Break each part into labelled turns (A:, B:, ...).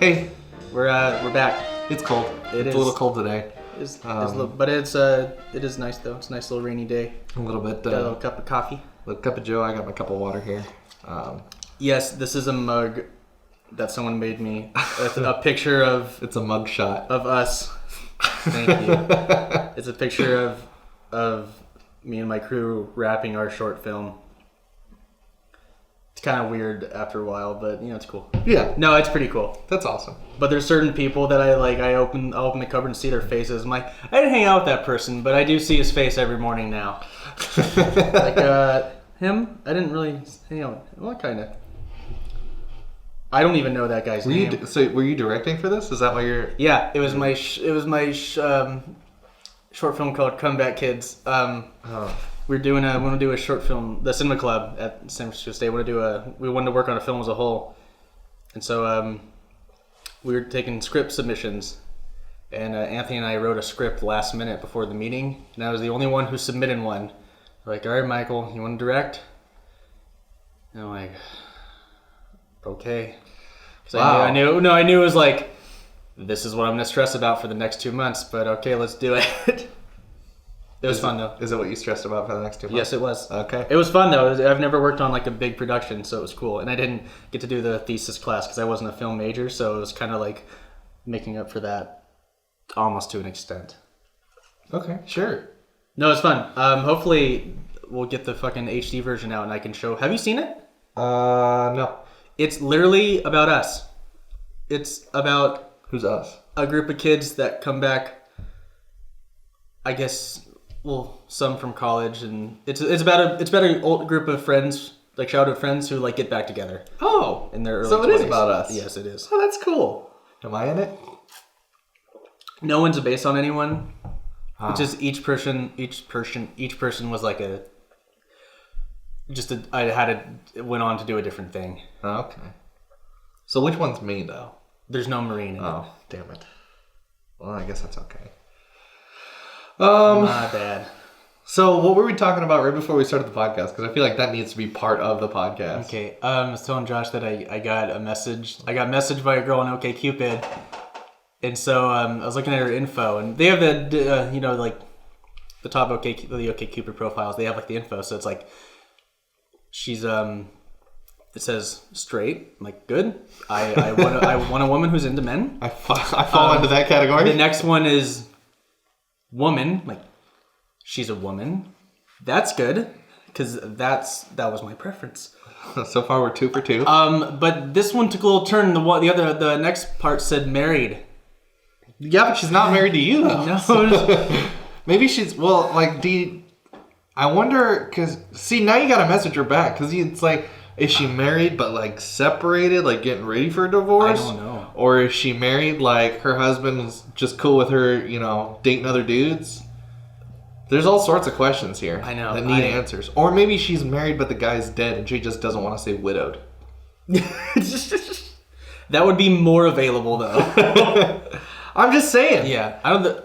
A: Hey,
B: We're back.
A: it's cold.
B: It's
A: a little cold today.
B: But it is nice though. It's a nice little rainy day.
A: A little bit.
B: Got a little cup of coffee.
A: Little cup of Joe. I got my cup of water here.
B: Yes, this is a mug that someone made me. A picture of
A: It's a mug shot.
B: us. Thank you. It's a picture of me and my crew wrapping our short film. It's kind of weird after a while, but it's cool.
A: Yeah,
B: No, it's pretty cool.
A: that's awesome.
B: But there's certain people that I open the cupboard and see their faces. I'm like, I didn't hang out with that person, but I do see his face every morning now. Him? I didn't really hang out with. Well, kind of. I don't even know that guy's name.
A: Were you directing for this? Is that why you're?
B: Yeah, it was my short film called Comeback Kids. We want to do a short film, the Cinema Club at San Francisco State. We wanted to work on a film as a whole, and so we were taking script submissions, and Anthony and I wrote a script last minute before the meeting, and I was the only one who submitted one. They're like, all right, Michael, you want to direct? And I'm like, okay.
A: Wow.
B: I knew it was like, this is what I'm going to stress about for the next 2 months, but okay, let's do it. It was fun though.
A: Is it what you stressed about for the next 2 months?
B: Yes, it was.
A: Okay.
B: It was fun though. I've never worked on like a big production, so it was cool. And I didn't get to do the thesis class because I wasn't a film major, so it was kind of like making up for that almost to an extent.
A: Okay, sure.
B: No, it's fun. Hopefully we'll get the fucking HD version out and I can show. Have you seen it?
A: No.
B: It's literally about us. It's about
A: Who's us?
B: a group of kids that come back, I guess, well, some from college, and it's about an old group of friends, like childhood friends, who like get back together
A: Oh,
B: in their early
A: so it
B: 20s.
A: is about us.
B: Yes, it is.
A: Oh, that's cool. Am I in it?
B: No one's based on anyone. It's just each person was like it went on to do a different thing.
A: Oh, okay. So which one's me though?
B: There's no Marine in it.
A: Oh, damn it. Well, I guess that's okay.
B: My bad.
A: So what were we talking about right before we started the podcast? Because I feel like that needs to be part of the podcast.
B: Okay. I was telling Josh that I got a message. I got messaged by a girl on OkCupid, and so I was looking at her info, and they have the like the top the OkCupid profiles. They have like the info, so it's like she's it says straight. I'm like, good. I want a woman who's into men.
A: I fall into that category.
B: The next one is woman. Like, she's a woman. That's good, because that was my preference.
A: So far we're 2 for 2.
B: But this one took a little turn. The next part said married.
A: Yeah, but she's not married to you.
B: No.
A: Maybe she's I wonder, because see, now you gotta message her back, because it's like, is she married but like separated, like getting ready for a divorce?
B: I don't know.
A: Or is she married, like her husband's just cool with her, dating other dudes? There's all sorts of questions here.
B: I know.
A: That need answers. Or maybe she's married but the guy's dead and she just doesn't want to say widowed.
B: That would be more available though.
A: I'm just saying.
B: Yeah, I don't.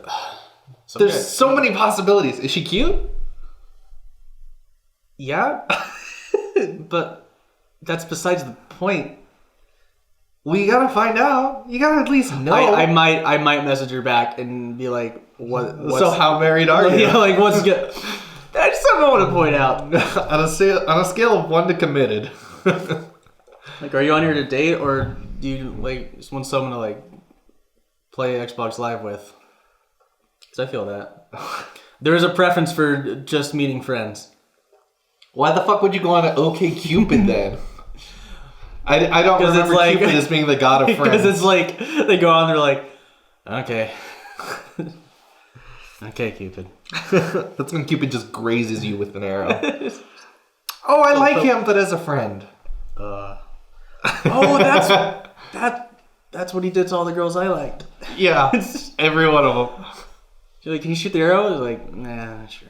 A: There's so many possibilities. Is she cute?
B: Yeah, but that's besides the point.
A: We gotta find out. You gotta at least know.
B: I might message her back and be like, "What?
A: So how married are you?"
B: Yeah, like what's good? That's something I want to point out.
A: on a scale of 1 to committed.
B: Like, are you on here to date, or do you like just want someone to like play Xbox Live with? Because I feel that there is a preference for just meeting friends.
A: Why the fuck would you go on to OkCupid then? I don't remember
B: like,
A: Cupid as being the god of friends.
B: Because it's like, they go on, they're like, okay. Okay, Cupid.
A: That's when Cupid just grazes you with an arrow. Oh, I like him, but as a friend.
B: That's what he did to all the girls I liked.
A: Yeah, every one of them.
B: You're like, can you shoot the arrow? He's like, nah, sure.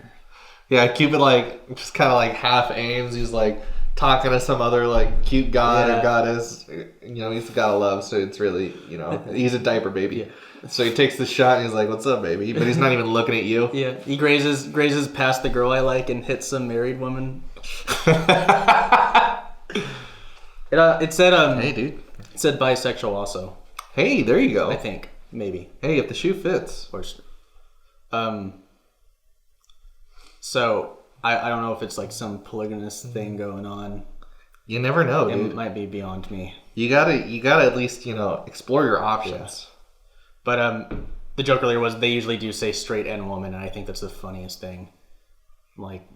A: Yeah, Cupid like just kind of like half aims. He's like talking to some other like cute god or goddess. He's the god of love, so it's really he's a diaper baby.
B: Yeah.
A: So he takes the shot and he's like, "What's up, baby?" But he's not even looking at you.
B: Yeah, he grazes past the girl I like and hits some married woman. It said
A: Hey, dude.
B: It said bisexual also.
A: Hey, there you go.
B: I think maybe.
A: Hey, if the shoe fits.
B: Or, so I don't know if it's like some polygamous thing going on.
A: You never know, dude.
B: It might be beyond me.
A: You gotta at least, explore your options.
B: Yeah. But the joke earlier was they usually do say straight and woman, and I think that's the funniest thing. I'm like,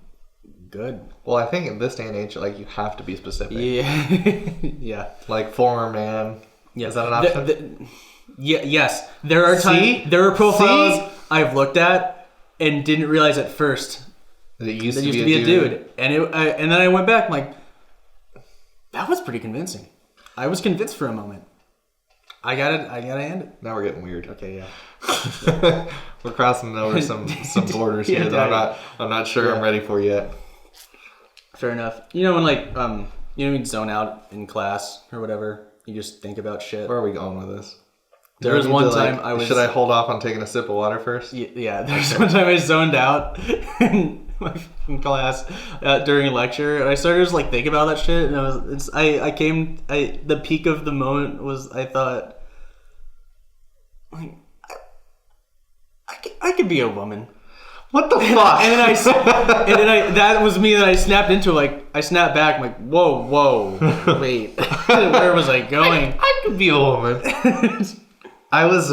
B: good.
A: Well, I think in this day and age, like, you have to be specific.
B: Yeah. Yeah.
A: Like former man.
B: Yeah.
A: Is that an option?
B: Yes. There are there are profiles I've looked at and didn't realize at first
A: that it used
B: to
A: be
B: a dude. And and then I went back, I'm like, that was pretty convincing. I was convinced for a moment. I gotta end it.
A: Now we're getting weird.
B: Okay, yeah.
A: We're crossing over some borders here that I'm not sure I'm ready for yet.
B: Fair enough. You know when when you zone out in class or whatever, you just think about shit.
A: Where are we going with this?
B: There was one time I was.
A: Should I hold off on taking a sip of water first?
B: Yeah. There's one time I zoned out in class during a lecture, and I started just like thinking about that shit, and the peak of the moment was I thought, like, I could be a woman.
A: What the fuck?
B: And then that was me that I snapped into. Like, I snapped back. I'm like, whoa, wait, where was I going?
A: I could be a woman. I was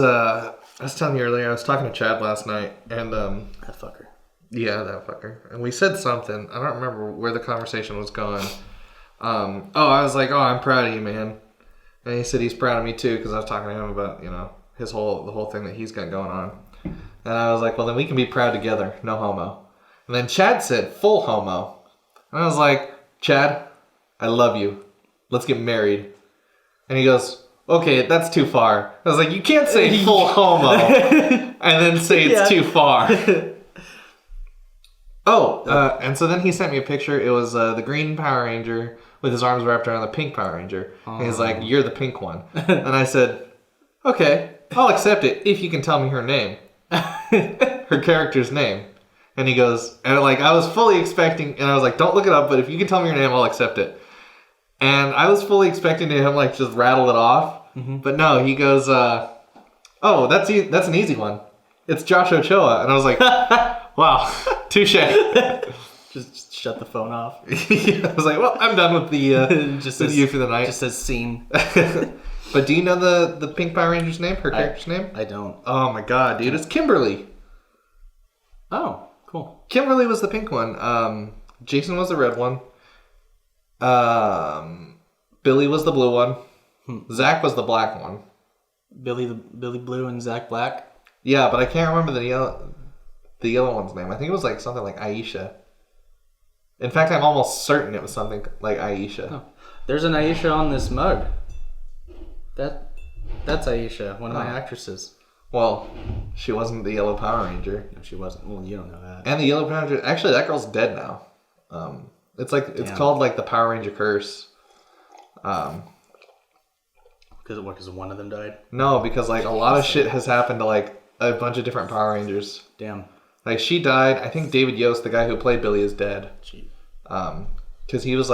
A: telling you earlier, I was talking to Chad last night, and
B: that fucker.
A: Yeah, that fucker. And we said something. I don't remember where the conversation was going. I was like, I'm proud of you, man. And he said he's proud of me too, because I was talking to him about, the whole thing that he's got going on. And I was like, well, then we can be proud together. No homo. And then Chad said, full homo. And I was like, Chad, I love you. Let's get married. And he goes, okay, that's too far. I was like, you can't say full homo and then say it's too far. And so then he sent me a picture. It was the green Power Ranger with his arms wrapped around the pink Power Ranger. And he's like, you're the pink one. And I said, okay, I'll accept it if you can tell me her name. Her character's name. And he goes, and I was fully expecting, and I was like, don't look it up, but if you can tell me your name, I'll accept it. And I was fully expecting him just rattle it off. Mm-hmm. But no, he goes, that's an easy one. It's Josh Ochoa. And I was like, wow, touche.
B: Just shut the phone off.
A: I was like, well, I'm done with you for the night.
B: Just says scene.
A: But do you know the Pink Power Ranger's name? Her character's name?
B: I don't.
A: Oh my god, dude. It's Kimberly.
B: Oh, cool.
A: Kimberly was the pink one. Jason was the red one. Billy was the blue one. Zach was the black one.
B: Billy Blue and Zach Black?
A: Yeah, but I can't remember the yellow one's name. I think it was something like Aisha. In fact, I'm almost certain it was something like Aisha. Oh.
B: There's an Aisha on this mug. That's Aisha, one of my actresses.
A: Well, she wasn't the Yellow Power Ranger.
B: No, she wasn't. Well, you don't know that.
A: And the Yellow Power Ranger... Actually, that girl's dead now. It's called the Power Ranger curse.
B: Because one of them died?
A: No, because a lot of shit has happened to a bunch of different Power Rangers.
B: Damn.
A: She died. I think David Yost, the guy who played Billy, is dead.
B: Gee.
A: Because he was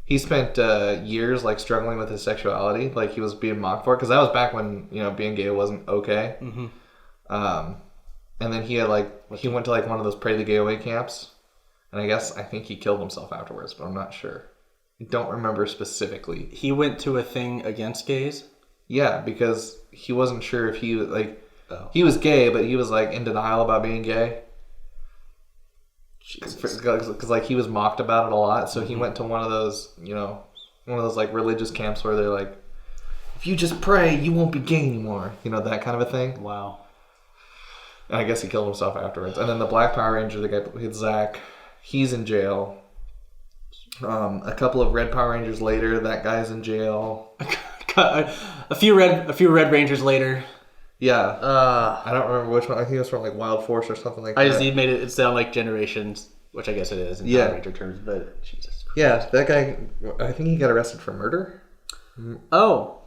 A: he spent years struggling with his sexuality. He was being mocked for it. Because that was back when being gay wasn't okay. Mm-hmm. And then he had he went to one of those Pray the Gay Away camps, and I think he killed himself afterwards, but I'm not sure. I don't remember specifically.
B: He went to a thing against gays?
A: Yeah, because he wasn't sure if he he was gay, but he was in denial about being gay. Because he was mocked about it a lot, so he went to one of those religious camps where they're if you just pray, you won't be gay anymore, that kind of a thing.
B: Wow.
A: And I guess he killed himself afterwards. And then the Black Power Ranger, the guy who played Zach, he's in jail. A couple of Red Power Rangers later, that guy's in jail.
B: a few Red Rangers later.
A: Yeah. I don't remember which one. I think it was from Wild Force or something like that.
B: I just made it sound like Generations, which I guess it is in Power Ranger terms, but Jesus Christ.
A: Yeah, that guy, I think he got arrested for murder.
B: Oh.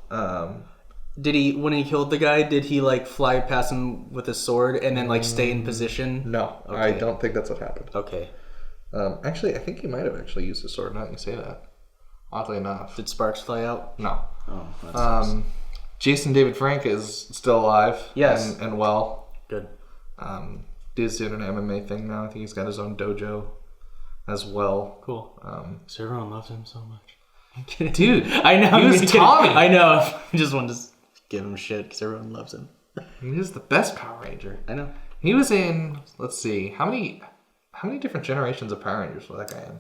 B: Did he, when he killed the guy, did he fly past him with a sword and then stay in position?
A: No, okay. I don't think that's what happened.
B: Okay.
A: Actually, I think he might have actually used a sword. Now that you say that, oddly enough.
B: Did sparks fly out?
A: No.
B: Oh, that sucks.
A: Jason David Frank is still alive.
B: Yes.
A: And well.
B: Good.
A: Dude's doing an MMA thing now. I think he's got his own dojo as well.
B: Cool. So everyone loves him so much.
A: Dude,
B: I know.
A: he was Tommy.
B: I know. I just wanted to give him shit because everyone loves him.
A: He was the best Power Ranger.
B: I know.
A: He was in, let's see, how many different generations of Power Rangers was that guy in?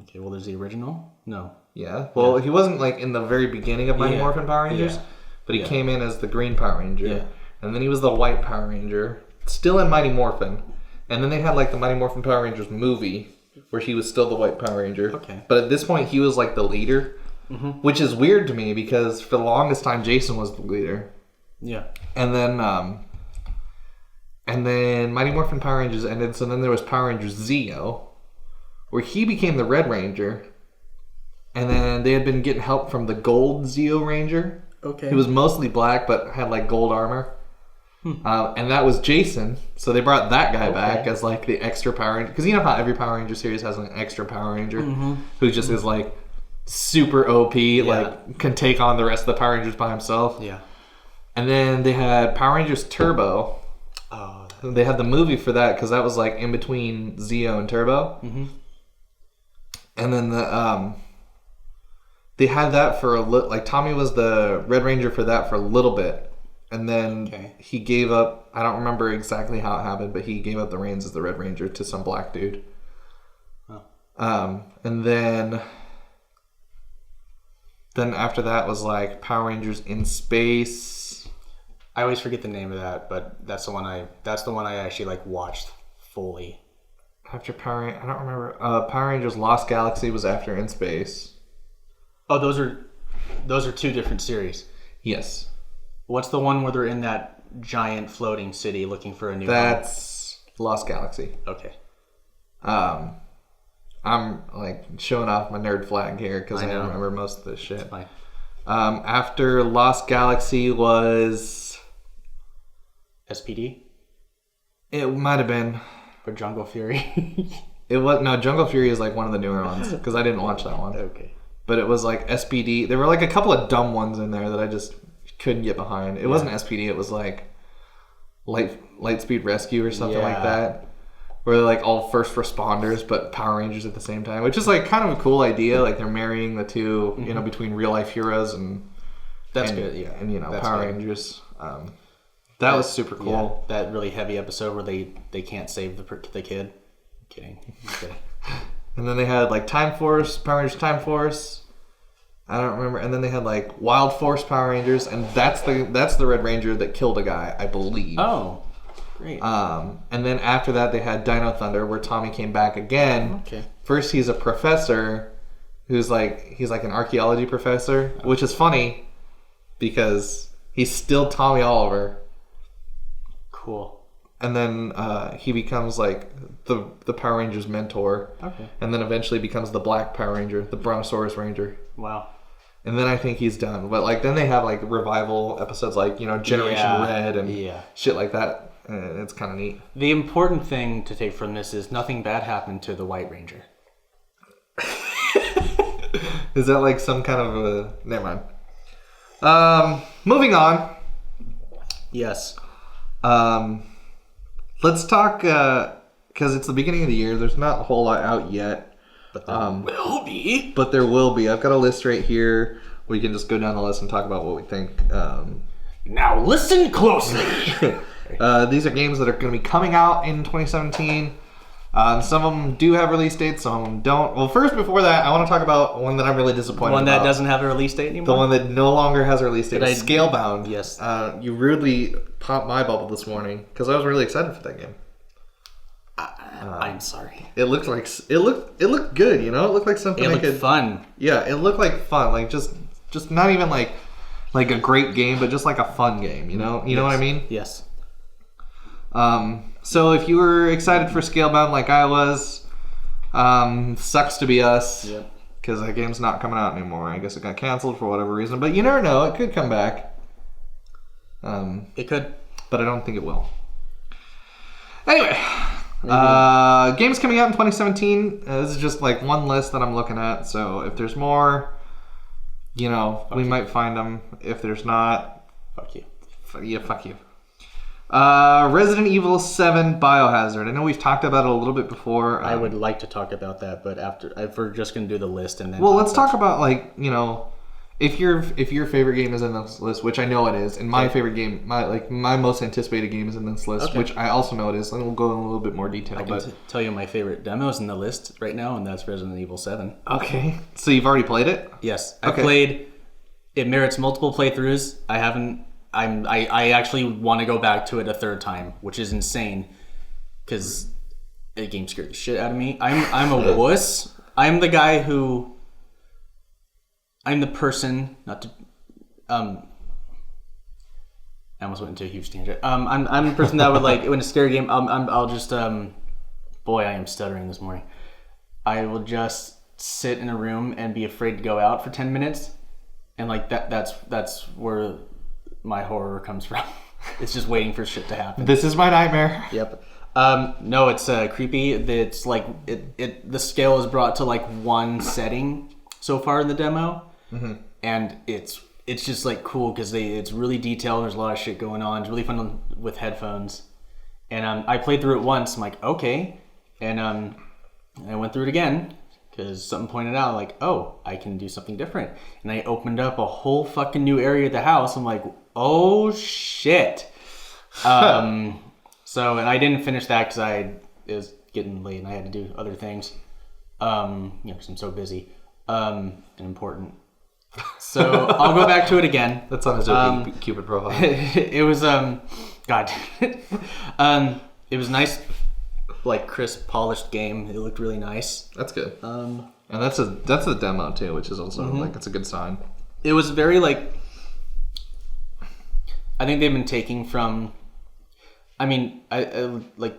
B: Okay, well, there's the original. No.
A: Yeah. Well, he wasn't like in the very beginning of Mighty Morphin Power Rangers, but he came in as the Green Power Ranger.
B: Yeah.
A: And then he was the White Power Ranger, still in Mighty Morphin. And then they had like the Mighty Morphin Power Rangers movie, where he was still the White Power Ranger.
B: Okay.
A: But at this point, he was like the leader, which is weird to me because for the longest time, Jason was the leader.
B: Yeah.
A: And then Mighty Morphin Power Rangers ended, so then there was Power Rangers Zeo, where he became the Red Ranger. And then they had been getting help from the Gold Zeo Ranger.
B: Okay.
A: He was mostly black, but had like gold armor. And that was Jason, so they brought that guy back as like the extra Power Ranger. Because you know how every Power Ranger series has an extra Power Ranger who just is like super OP, like can take on the rest of the Power Rangers by himself.
B: Yeah.
A: And then they had Power Rangers Turbo.
B: Oh.
A: They had the movie for that because that was like in between Zeo and Turbo. And then they had that for a little. Like Tommy was the Red Ranger for that for a little bit. And then he gave up, I don't remember exactly how it happened, but he gave up the reins as the Red Ranger to some black dude. And then after that was like Power Rangers in Space.
B: I always forget the name of that, but that's the one I actually like watched fully.
A: After I don't remember. Power Rangers Lost Galaxy was after In Space.
B: Oh, those are two different series.
A: Yes.
B: What's the one where they're in that giant floating city looking for a new home?
A: That's Lost Galaxy.
B: Okay.
A: I'm like showing off my nerd flag here because I don't remember most of this shit.
B: It's fine.
A: After Lost Galaxy was
B: SPD
A: it might have been
B: or Jungle Fury.
A: it was no Jungle Fury is like one of the newer ones because I didn't watch that one.
B: Okay.
A: But it was like SPD. There were like a couple of dumb ones in there that I just couldn't get behind. It wasn't SPD. It was like Lightspeed Rescue or something like that. Where they're like all first responders but Power Rangers at the same time, which is like kind of a cool idea. Like they're marrying the two, you know, between real life heroes and
B: good. Yeah,
A: and you know
B: that's
A: Power
B: good.
A: Rangers. That was super cool.
B: Yeah, that really heavy episode where they can't save the kid. I'm kidding.
A: And then they had like Time Force, Power Rangers Time Force. I don't remember. And then they had like Wild Force Power Rangers, and that's the Red Ranger that killed a guy, I believe.
B: Oh, great.
A: And then after that they had Dino Thunder, where Tommy came back again.
B: Okay.
A: First he's a professor he's like an archaeology professor, which is funny because he's still Tommy Oliver.
B: Cool.
A: And then he becomes like the Power Rangers mentor.
B: Okay.
A: And then eventually becomes the Black Power Ranger, the Brontosaurus Ranger.
B: Wow.
A: And then I think he's done. But like then they have like revival episodes like, you know, Generation Red and shit like that. It's kind of neat.
B: The important thing to take from this is nothing bad happened to the White Ranger.
A: Is that like some kind of a... Never mind. Moving on.
B: Yes.
A: Let's talk, because it's the beginning of the year. There's not a whole lot out yet.
B: But there will be.
A: But there will be. I've got a list right here. We can just go down the list and talk about what we think.
B: Now listen closely.
A: These are games that are going to be coming out in 2017. Some of them do have release dates, some of them don't. Well, first, before that, I want to talk about one that I'm really disappointed
B: One that
A: about.
B: doesn't have a release date anymore?
A: The one that no longer has a release date. Scalebound.
B: Yes.
A: You rudely popped my bubble this morning because I was really excited for that game.
B: I'm sorry.
A: It looked good, you know? It looked like something
B: It looked fun.
A: Yeah, it looked like fun. Like just not even like a great game, but just like a fun game, you know? You know what I mean?
B: Yes.
A: So if you were excited for Scalebound like I was, sucks to be us.
B: Yep.
A: Because that game's not coming out anymore. I guess it got canceled for whatever reason, but you never know. It could come back.
B: It could.
A: But I don't think it will. Anyway, games coming out in 2017. This is just like one list that I'm looking at. So if there's more, you know, we might find them. If there's not,
B: Fuck you.
A: yeah, fuck you. Resident Evil 7 Biohazard. I know we've talked about it a little bit before.
B: I would like to talk about that, but if we're just gonna do the list and then.
A: Well, let's talk about, like, you know, if your favorite game is in this list, which I know it is, and my favorite game, my most anticipated game is in this list, which I also know it is, and we'll go in a little bit more detail.
B: I can tell you my favorite demos in the list right now, and that's Resident Evil 7.
A: Okay, so you've already played it?
B: Yes, I played. It merits multiple playthroughs. I haven't. I actually want to go back to it a third time, which is insane, because the game scared the shit out of me. I'm a wuss. I'm the guy who. I'm the person, not to, I almost went into a huge tangent. I'm the person that would, like, when a scary game, I'll just, boy, I am stuttering this morning. I will just sit in a room and be afraid to go out for 10 minutes. And, like, that's where my horror comes from. It's just waiting for shit to happen.
A: This is my nightmare.
B: Yep. No, it's creepy. It's like, the scale is brought to, like, one setting so far in the demo. Mm-hmm. And it's just, like, cool because it's really detailed. There's a lot of shit going on. It's really fun with headphones. And I played through it once. I'm like, okay. And I went through it again because something pointed out, like, oh, I can do something different. And I opened up a whole fucking new area of the house. I'm like, oh shit. And I didn't finish that because it was getting late and I had to do other things. Because I'm so busy and important. So I'll go back to it again.
A: That's on his Cupid profile.
B: It was God. It was nice, like, crisp, polished game. It looked really nice.
A: That's good. And that's a demo too, which is also like, it's a good sign.
B: It was very, like, I think they've been taking from. I mean, I like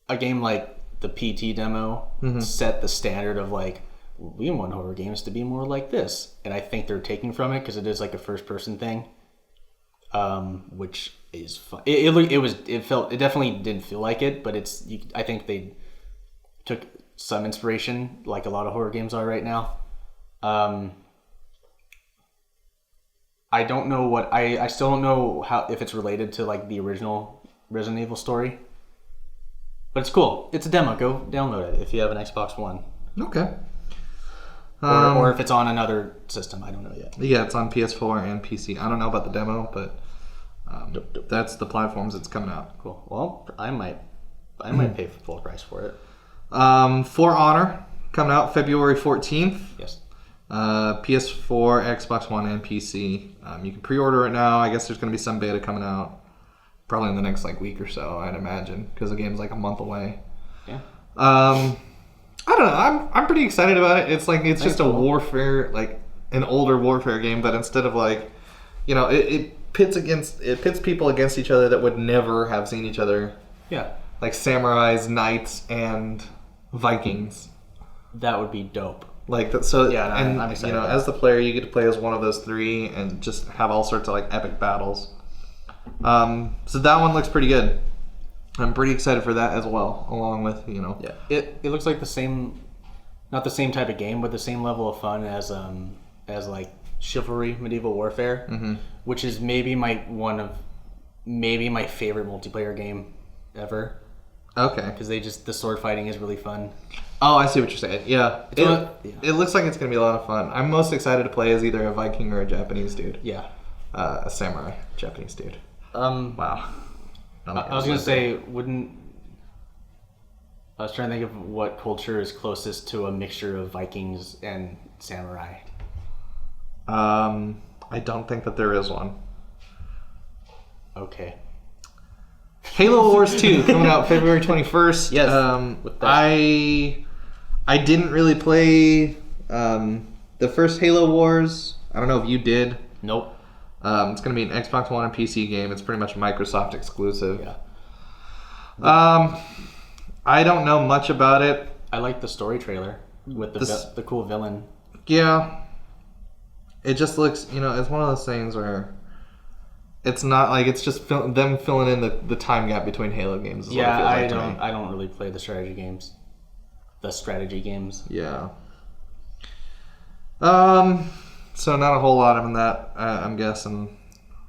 B: a game like the PT demo set the standard of, like, we want horror games to be more like this, and I think they're taking from it because it is like a first-person thing, which is fun. It definitely didn't feel like it, but I think they took some inspiration, like a lot of horror games are right now. I don't know I still don't know if it's related to, like, the original Resident Evil story, but it's cool. It's a demo. Go download it if you have an Xbox One.
A: Okay.
B: Or if it's on another system, I don't know yet.
A: Yeah, it's on PS4 and PC. I don't know about the demo, but that's the platforms it's coming out.
B: Cool. Well, I might pay full price for it.
A: For Honor coming out February 14th.
B: Yes.
A: PS4, Xbox One, and PC. You can pre-order it now. I guess there's going to be some beta coming out probably in the next, like, week or so, I'd imagine, because the game's like a month away.
B: Yeah.
A: I don't know. I'm pretty excited about it. It's like it's just a warfare, like an older warfare game, but instead of, like, you know, it pits people against each other that would never have seen each other.
B: Yeah.
A: Like samurais, knights, and Vikings.
B: That would be dope.
A: Like that. So
B: yeah,
A: and
B: I'm excited.
A: You know, as the player, you get to play as one of those three and just have all sorts of, like, epic battles. So that one looks pretty good. I'm pretty excited for that as well, along with, you know.
B: Yeah, it looks like the same, not the same type of game, but the same level of fun as like Chivalry Medieval Warfare, which is maybe my favorite multiplayer game ever.
A: Okay.
B: Because the sword fighting is really fun.
A: Oh, I see what you're saying. Yeah. It looks like it's going to be a lot of fun. I'm most excited to play as either a Viking or a Japanese dude.
B: Yeah.
A: A samurai Japanese dude.
B: Wow. I was going to say, I was trying to think of what culture is closest to a mixture of Vikings and samurai.
A: I don't think that there is one.
B: Okay.
A: Halo Wars 2 coming out February 21st.
B: Yes.
A: I didn't really play the first Halo Wars. I don't know if you did.
B: Nope.
A: It's going to be an Xbox One and PC game. It's pretty much Microsoft exclusive.
B: Yeah.
A: I don't know much about it.
B: I like the story trailer with the cool villain.
A: Yeah. It just looks, you know, it's one of those things where it's not like it's just them filling in the time gap between Halo games.
B: Yeah, I don't really play the strategy games.
A: So not a whole lot of that, I'm guessing,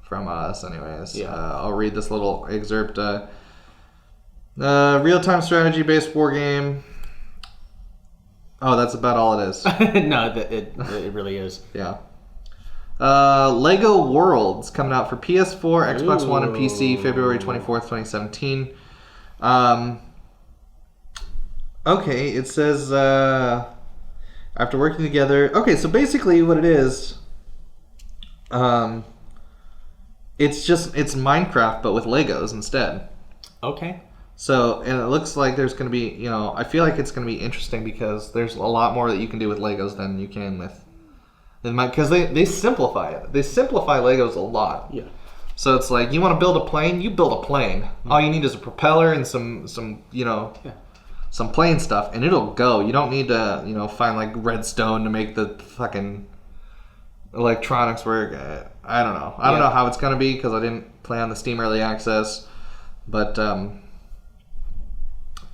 A: from us anyways.
B: Yeah.
A: I'll read this little excerpt. Real-time strategy-based war game. Oh, that's about all it is.
B: No, it really is.
A: Yeah. Lego Worlds coming out for PS4, Xbox One, and PC February 24th, 2017. Okay, it says after working together. Okay, so basically what it is, it's Minecraft but with Legos instead.
B: Okay.
A: So, and it looks like there's going to be, I feel like it's going to be interesting because there's a lot more that you can do with Legos than you can with, because they simplify it. They simplify Legos a lot.
B: Yeah.
A: So it's like, you want to build a plane, you build a plane. Mm-hmm. All you need is a propeller and some some plane stuff, and it'll go. You don't need to, find like redstone to make the fucking electronics work. I don't know. I don't know how it's going to be because I didn't play on the Steam Early Access, but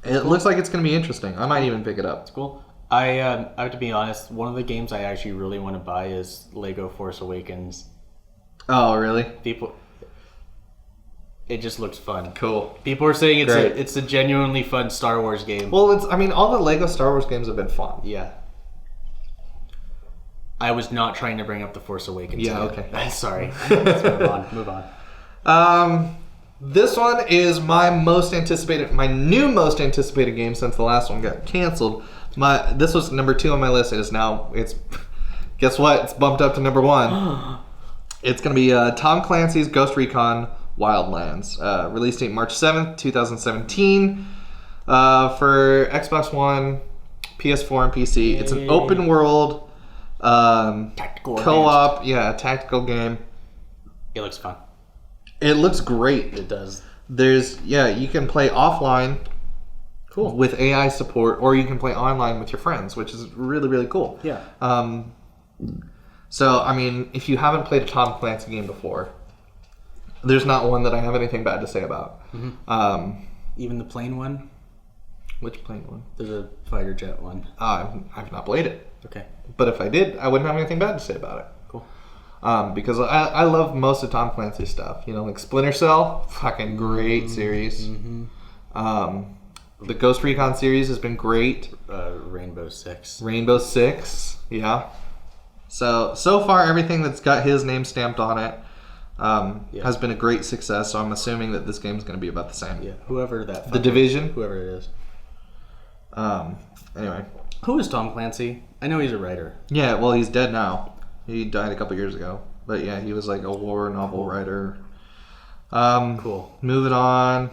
A: it looks like it's going to be interesting. I might even pick it up.
B: It's cool. I have to be honest, one of the games I actually really want to buy is Lego Force Awakens.
A: Oh, really?
B: It just looks fun.
A: Cool.
B: People are saying it's a genuinely fun Star Wars game.
A: Well, all the Lego Star Wars games have been fun.
B: Yeah. I was not trying to bring up the Force Awakens.
A: Yeah, okay.
B: Sorry. Let's move on.
A: This one is my new most anticipated game since the last one got canceled. This was number 2 on my list. Guess what? It's bumped up to number 1. It's going to be Tom Clancy's Ghost Recon Wildlands. Release date March 7th, 2017. For Xbox One, PS4, and PC. Yay. It's an open world
B: tactical
A: co-op, tactical game.
B: It looks fun.
A: It looks great.
B: It does.
A: You can play offline.
B: Cool.
A: With AI support, or you can play online with your friends, which is really, really cool.
B: Yeah.
A: So, if you haven't played a Tom Clancy game before, there's not one that I have anything bad to say about.
B: Mm-hmm. Even the plane one?
A: Which plane one?
B: There's a fighter jet one.
A: I've not played it.
B: Okay.
A: But if I did, I wouldn't have anything bad to say about it.
B: Cool.
A: Because I love most of Tom Clancy's stuff. Like Splinter Cell, fucking great series.
B: Mm-hmm.
A: The Ghost Recon series has been great.
B: Rainbow Six,
A: yeah. So far, everything that's got his name stamped on it has been a great success. So I'm assuming that this game's going to be about the same.
B: Yeah, whoever
A: The Division.
B: Whoever it is.
A: Anyway.
B: Who is Tom Clancy? I know he's a writer.
A: Yeah, well, he's dead now. He died a couple years ago. But yeah, he was like a war novel writer.
B: Cool.
A: Moving on.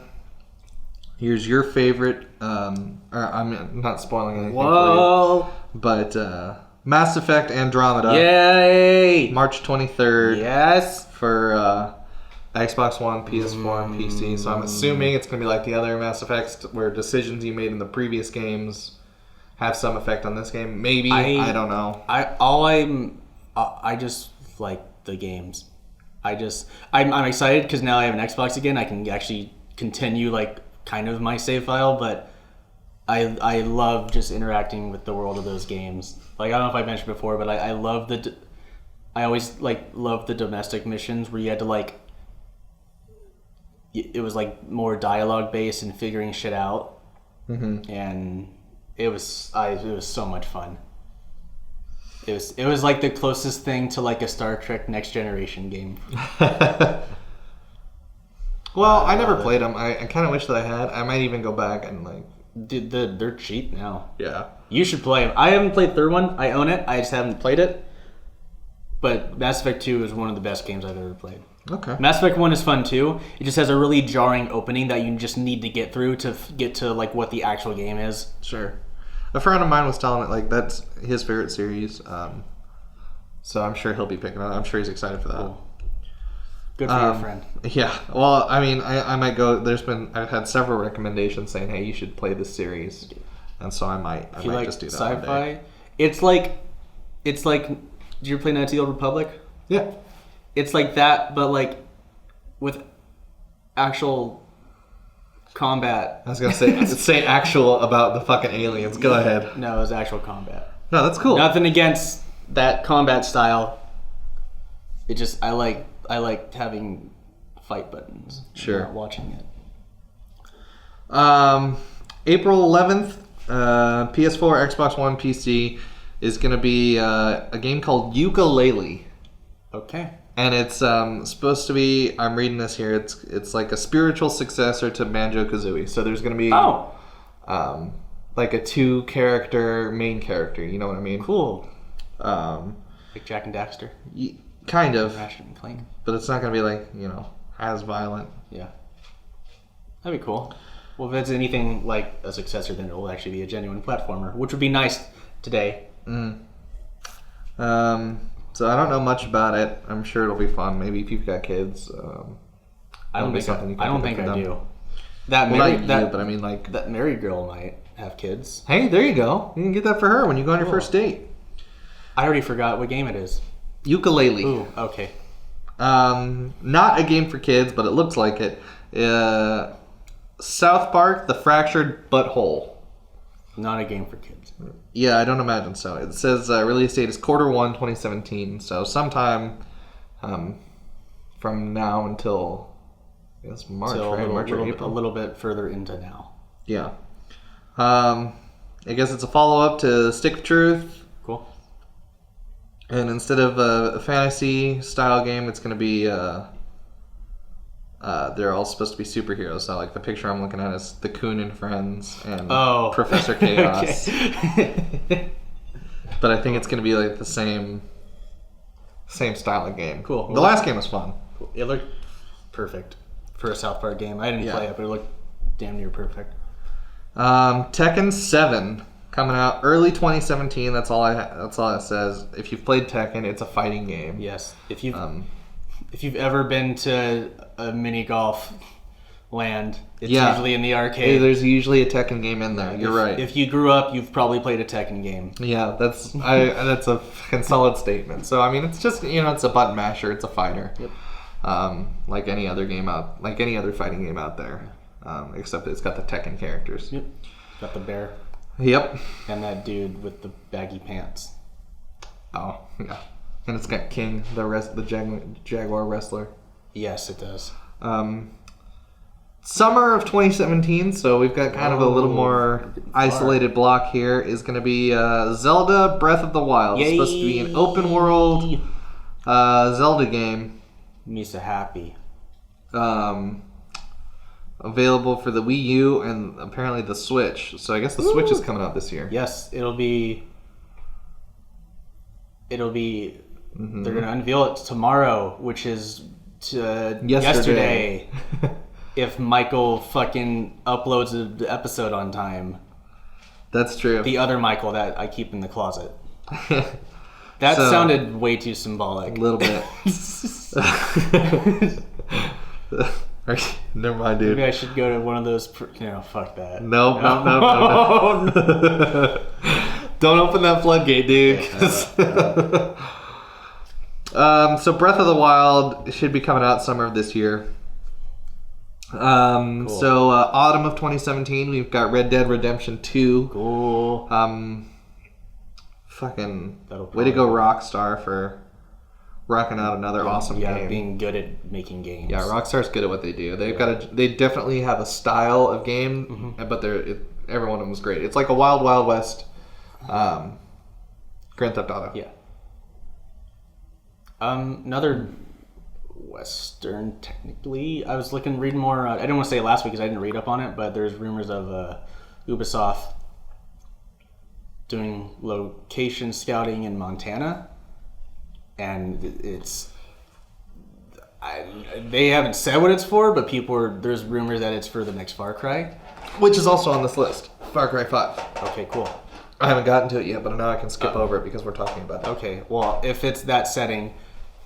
A: Here's your favorite. I'm not spoiling anything for you. But Mass Effect Andromeda.
B: Yay!
A: March 23rd.
B: Yes.
A: For Xbox One, PS4, and PC. So I'm assuming it's going to be like the other Mass Effects where decisions you made in the previous games have some effect on this game. Maybe. I don't know.
B: I just like the games. I'm excited because now I have an Xbox again. I can actually continue kind of my save file, but I love just interacting with the world of those games. I don't know if I mentioned before, but I love I always love the domestic missions where you had to it was more dialogue based and figuring shit out. Mm-hmm. And it was so much fun. It was like the closest thing to a Star Trek Next Generation game.
A: Well, I never played them. I kind of wish that I had. I might even go back and
B: Dude, they're cheap now.
A: Yeah.
B: You should play them. I haven't played the third one. I own it. I just haven't played it. But Mass Effect 2 is one of the best games I've ever played.
A: Okay.
B: Mass Effect 1 is fun too. It just has a really jarring opening that you just need to get through to get to what the actual game is.
A: Sure. A friend of mine was telling it that's his favorite series. So I'm sure he'll be picking it up. I'm sure he's excited for that. Cool.
B: Good for your friend.
A: Yeah. Well, I might go. I've had several recommendations saying, hey, you should play this series. And so I might just do that.
B: Sci-fi, it's like did you ever play Knights of the Old Republic?
A: Yeah.
B: It's like that, but with actual combat.
A: I was gonna say actual about the fucking aliens. Go ahead.
B: No, it was actual combat.
A: No, that's cool.
B: Nothing against that combat style. I like having fight buttons.
A: Sure.
B: Not watching it.
A: April 11th, PS4, Xbox One, PC is going to be a game called Yooka-Laylee.
B: Okay.
A: And it's supposed to be, I'm reading this here, it's like a spiritual successor to Banjo-Kazooie. So there's going to be like a 2-character main character, you know what I mean?
B: Cool.
A: Um,
B: Like Jak and Daxter.
A: Kind of.
B: Ratchet and Clank.
A: But it's not going to be like, as violent.
B: Yeah. That'd be cool. Well, if it's anything like a successor, then it will actually be a genuine platformer, which would be nice today.
A: So I don't know much about it. I'm sure it'll be fun. Maybe if you've got kids.
B: I don't think I do.
A: But I mean like...
B: That married girl might have kids.
A: Hey, there you go. You can get that for her when you go on your first date.
B: I already forgot what game it is.
A: Yooka-Laylee.
B: Ooh, okay.
A: Not a game for kids, but it looks like it. South Park: The Fractured Butthole.
B: Not a game for kids.
A: Yeah, I don't imagine so. It says release date is Q1 2017, so sometime from now until I guess March, right? March or April.
B: A little bit further into now.
A: Yeah. I guess it's a follow-up to Stick of Truth.
B: Cool.
A: And instead of a fantasy style game, it's going to be they're all supposed to be superheroes. So like the picture I'm looking at is the Coon and Friends and Professor Chaos. But I think it's going to be like the same style of game.
B: Cool.
A: The last game was fun.
B: It looked perfect for a South Park game. I didn't play it, but it looked damn near perfect.
A: Tekken 7 coming out early 2017. That's all it says. If you've played Tekken, it's a fighting game.
B: Yes. If you've ever been to a mini golf land, it's usually in the arcade.
A: There's usually a Tekken game in there. You're right.
B: If you grew up, you've probably played a Tekken game.
A: Yeah, that's a fucking solid statement. So I mean, it's just it's a button masher. It's a fighter.
B: Yep.
A: Like any other fighting game out there, except it's got the Tekken characters.
B: Yep. Got the bear.
A: Yep.
B: And that dude with the baggy pants.
A: Oh yeah. And it's got King, the Jaguar wrestler.
B: Yes, it does.
A: Summer of 2017, so we've got kind of a little more isolated block here, is going to be Zelda Breath of the Wild. Yay. It's supposed to be an open world Zelda game.
B: Me so happy.
A: Available for the Wii U and apparently the Switch. So I guess the Switch is coming out this year.
B: Yes, it'll be. Mm-hmm. They're going to unveil it tomorrow, which is yesterday. If Michael fucking uploads the episode on time.
A: That's true.
B: The other Michael that I keep in the closet. That sounded way too symbolic.
A: A little bit. Never mind, dude.
B: Maybe I should go to one of those. Fuck that.
A: No. Don't open that floodgate, dude. So Breath of the Wild should be coming out summer of this year. Cool. So autumn of 2017, we've got Red Dead Redemption 2.
B: Cool.
A: Fucking way to go, Rockstar, for rocking out another awesome game.
B: Yeah, being good at making games.
A: Yeah, Rockstar's good at what they do. They definitely have a style of game, but every one of them is great. It's like a Wild Wild West, Grand Theft Auto.
B: Yeah. Another Western, technically. I was reading more. I didn't want to say it last week because I didn't read up on it, but there's rumors of Ubisoft doing location scouting in Montana, and they haven't said what it's for, but there's rumors that it's for the next Far Cry,
A: which is also on this list. Far Cry 5.
B: Okay, cool.
A: I haven't gotten to it yet, but now I can skip over it because we're talking about it.
B: Okay, well, if it's that setting,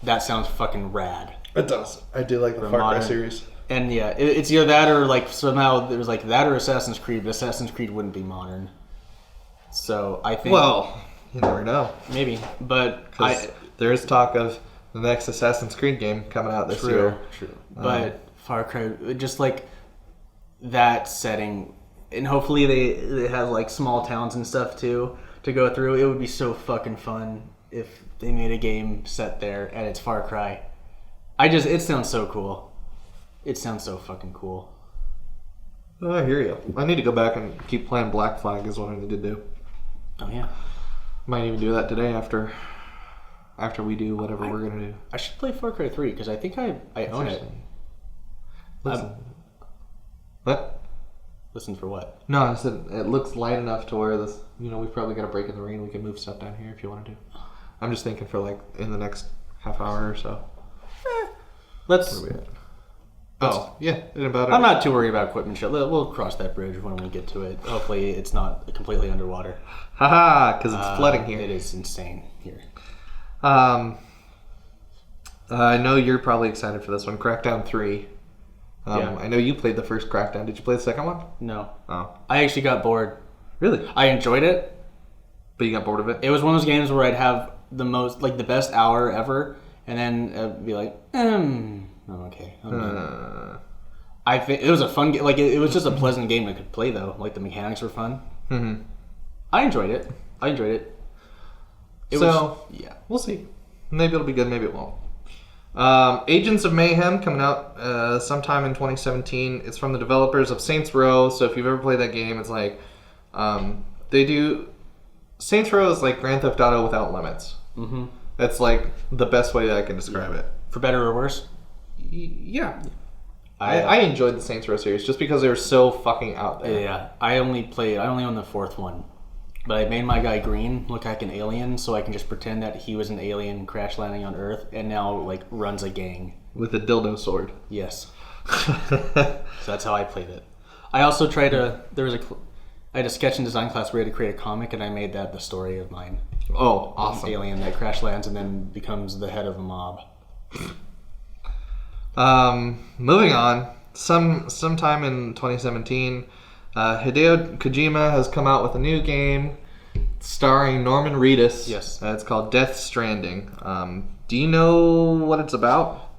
B: that sounds fucking rad.
A: It does. I do like the Far Cry series.
B: And yeah, it's either that or somehow there's that or Assassin's Creed, but Assassin's Creed wouldn't be modern. So I think...
A: Well, you never know.
B: Maybe, but
A: there is talk of the next Assassin's Creed game coming out this year.
B: True. But Far Cry, just that setting, and hopefully they have small towns and stuff too to go through. It would be so fucking fun if they made a game set there and it's Far Cry. It sounds so cool. It sounds so fucking cool.
A: I hear you. I need to go back and keep playing Black Flag is what I need to do.
B: Oh yeah.
A: Might even do that today after we do whatever we're gonna do.
B: I should play Far Cry 3 because I think I own it.
A: Listen. What?
B: Listen for what?
A: No, I said it looks light enough to where this. We've probably got a break in the rain. We can move stuff down here if you want to do. I'm just thinking for like in the next half hour or so.
B: Let's.
A: Where are we at? Oh yeah, in about.
B: I'm not too worried about equipment shit. We'll cross that bridge when we get to it. Hopefully, it's not completely underwater.
A: Haha, because it's flooding here.
B: It is insane here.
A: I know you're probably excited for this one, Crackdown 3.
B: Yeah.
A: I know you played the first Crackdown. Did you play the second one?
B: No.
A: Oh,
B: I actually got bored.
A: really?
B: I enjoyed it.
A: But you got bored of it?
B: It was one of those games where I'd have the best hour ever, and then I'd be like, I'm okay. I'm done. I think it was a fun game. Like it was just a pleasant game I could play though. Like the mechanics were fun.
A: Mm-hmm.
B: I enjoyed it. Yeah.
A: We'll see. Maybe it'll be good. Maybe it won't. Agents of Mayhem coming out sometime in 2017. It's from the developers of Saints Row. So if you've ever played that game, it's like they do. Saints Row is like Grand Theft Auto without limits.
B: Mm-hmm.
A: That's like the best way that I can describe it.
B: For better or worse.
A: Yeah. I enjoyed the Saints Row series just because they were so fucking out there.
B: Yeah. I only own the fourth one. But I made my guy Green look like an alien so I can just pretend that he was an alien crash landing on Earth and now like runs a gang.
A: With a dildo sword.
B: Yes. So that's how I played it. I also tried I had a sketch and design class where we had to create a comic and I made that the story of mine.
A: Oh, awesome.
B: An alien that crash lands and then becomes the head of a mob.
A: Moving on. Sometime in 2017, Hideo Kojima has come out with a new game starring Norman Reedus.
B: Yes.
A: It's called Death Stranding. Do you know what it's about?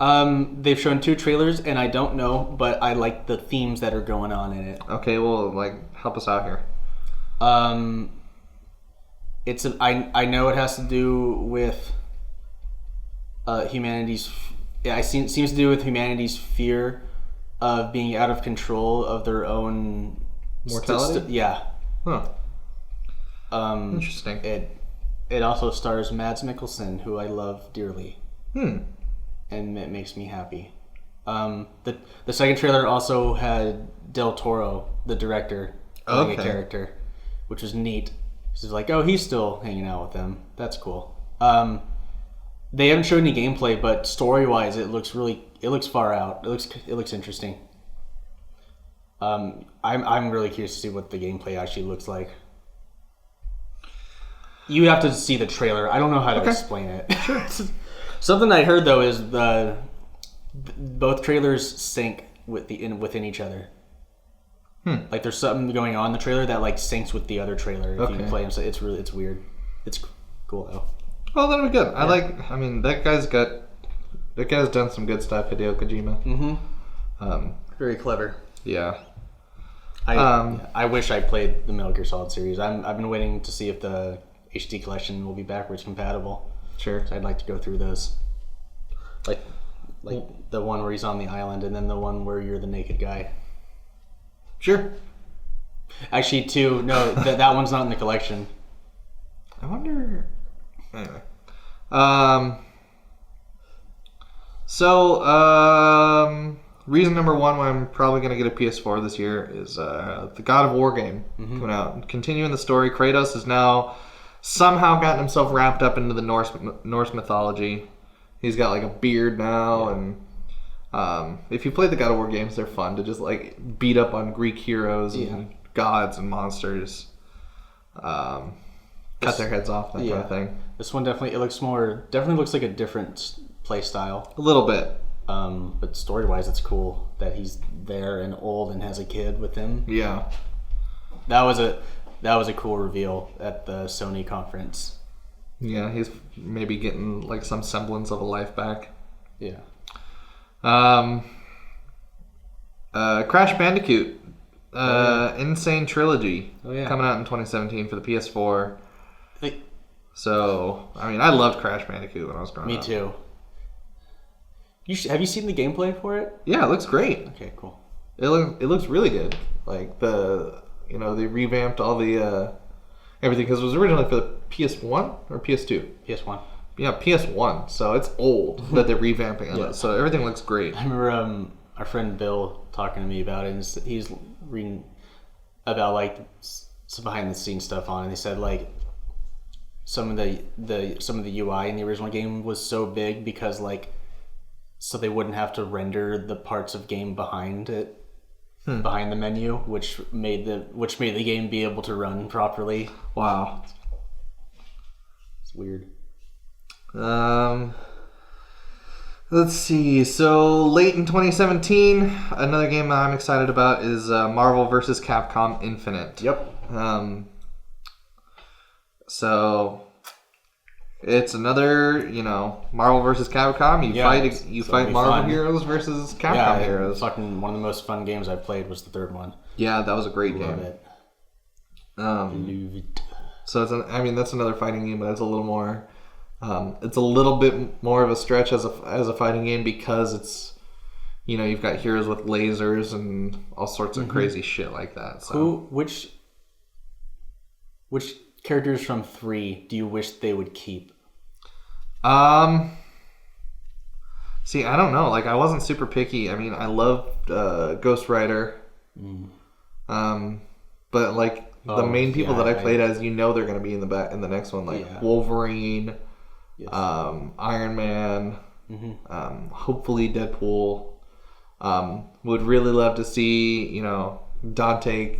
B: They've shown 2 trailers and I don't know, but I like the themes that are going on in it.
A: Okay, well, help us out here.
B: I know it has to do with humanity's. Yeah, seems to do with humanity's fear of being out of control of their own
A: mortality.
B: Yeah.
A: Huh. Interesting.
B: It also stars Mads Mikkelsen, who I love dearly. And it makes me happy. The second trailer also had Del Toro, the director, playing a character, which was neat. She's like, oh, he's still hanging out with them. That's cool. They haven't shown any gameplay, but story-wise, it looks far out. It looks interesting. I'm really curious to see what the gameplay actually looks like. You have to see the trailer. I don't know how to explain it. Sure. Something I heard though is both trailers sync within each other. Like there's something going on in the trailer that like syncs with the other trailer if you play them. So it's weird. It's cool though.
A: Well, that'll be good. Yeah. That guy's done some good stuff, Hideo Kojima.
B: Mm-hmm. Very clever.
A: Yeah.
B: I wish I played the Metal Gear Solid series. I've been waiting to see if the HD collection will be backwards compatible.
A: Sure.
B: So I'd like to go through those. Like the one where he's on the island and then the one where you're the naked guy.
A: Sure.
B: Actually, that one's not in the collection.
A: I wonder. Anyway. Reason number one why I'm probably going to get a PS4 this year is the God of War game coming out. Continuing the story, Kratos has now somehow gotten himself wrapped up into the Norse mythology. He's got like a beard now, and if you play the God of War games, they're fun to just like beat up on Greek heroes and gods and monsters, cut their heads off, that kind of thing.
B: This one definitely looks like a different play style.
A: A little bit.
B: But story-wise, it's cool that he's there and old and has a kid with him.
A: Yeah.
B: That was a cool reveal at the Sony conference.
A: Yeah, he's maybe getting like some semblance of a life back.
B: Yeah.
A: Crash Bandicoot, Insane Trilogy,
B: coming
A: out in 2017 for the PS4. So, I mean, I loved Crash Bandicoot when I was growing
B: Me
A: up.
B: too. Have you seen the gameplay for it?
A: Yeah, it looks great.
B: Okay, cool.
A: It looks really good. Like they revamped all the everything because it was originally for the PS1 or PS2.
B: PS1.
A: Yeah, PS1. So it's old, but they're revamping it. So everything looks great.
B: I remember our friend Bill talking to me about it, and he's reading about like some behind the scenes stuff on it. And they said like some of the UI in the original game was so big because like so they wouldn't have to render the parts of game behind it. Behind the menu, which made the game be able to run properly.
A: Wow.
B: It's weird.
A: Let's see. So late in 2017, another game that I'm excited about is Marvel vs. Capcom Infinite.
B: Yep.
A: So it's another, Marvel vs. Capcom. You fight Marvel
B: fun.
A: heroes versus Capcom heroes.
B: Fucking one of the most fun games I've played was the third one.
A: Yeah, that was a great
B: Love
A: game.
B: it.
A: Love
B: it.
A: So that's another fighting game, but it's a little more. It's a little bit more of a stretch as a fighting game because it's, you've got heroes with lasers and all sorts of crazy shit like that. So.
B: Which characters from 3 do you wish they would keep?
A: See, I don't know. Like, I wasn't super picky. I mean, I loved Ghost Rider. But like the main people that I played as, they're going to be in the next one, like Wolverine, yes. Iron Man, hopefully Deadpool. Would really love to see Dante,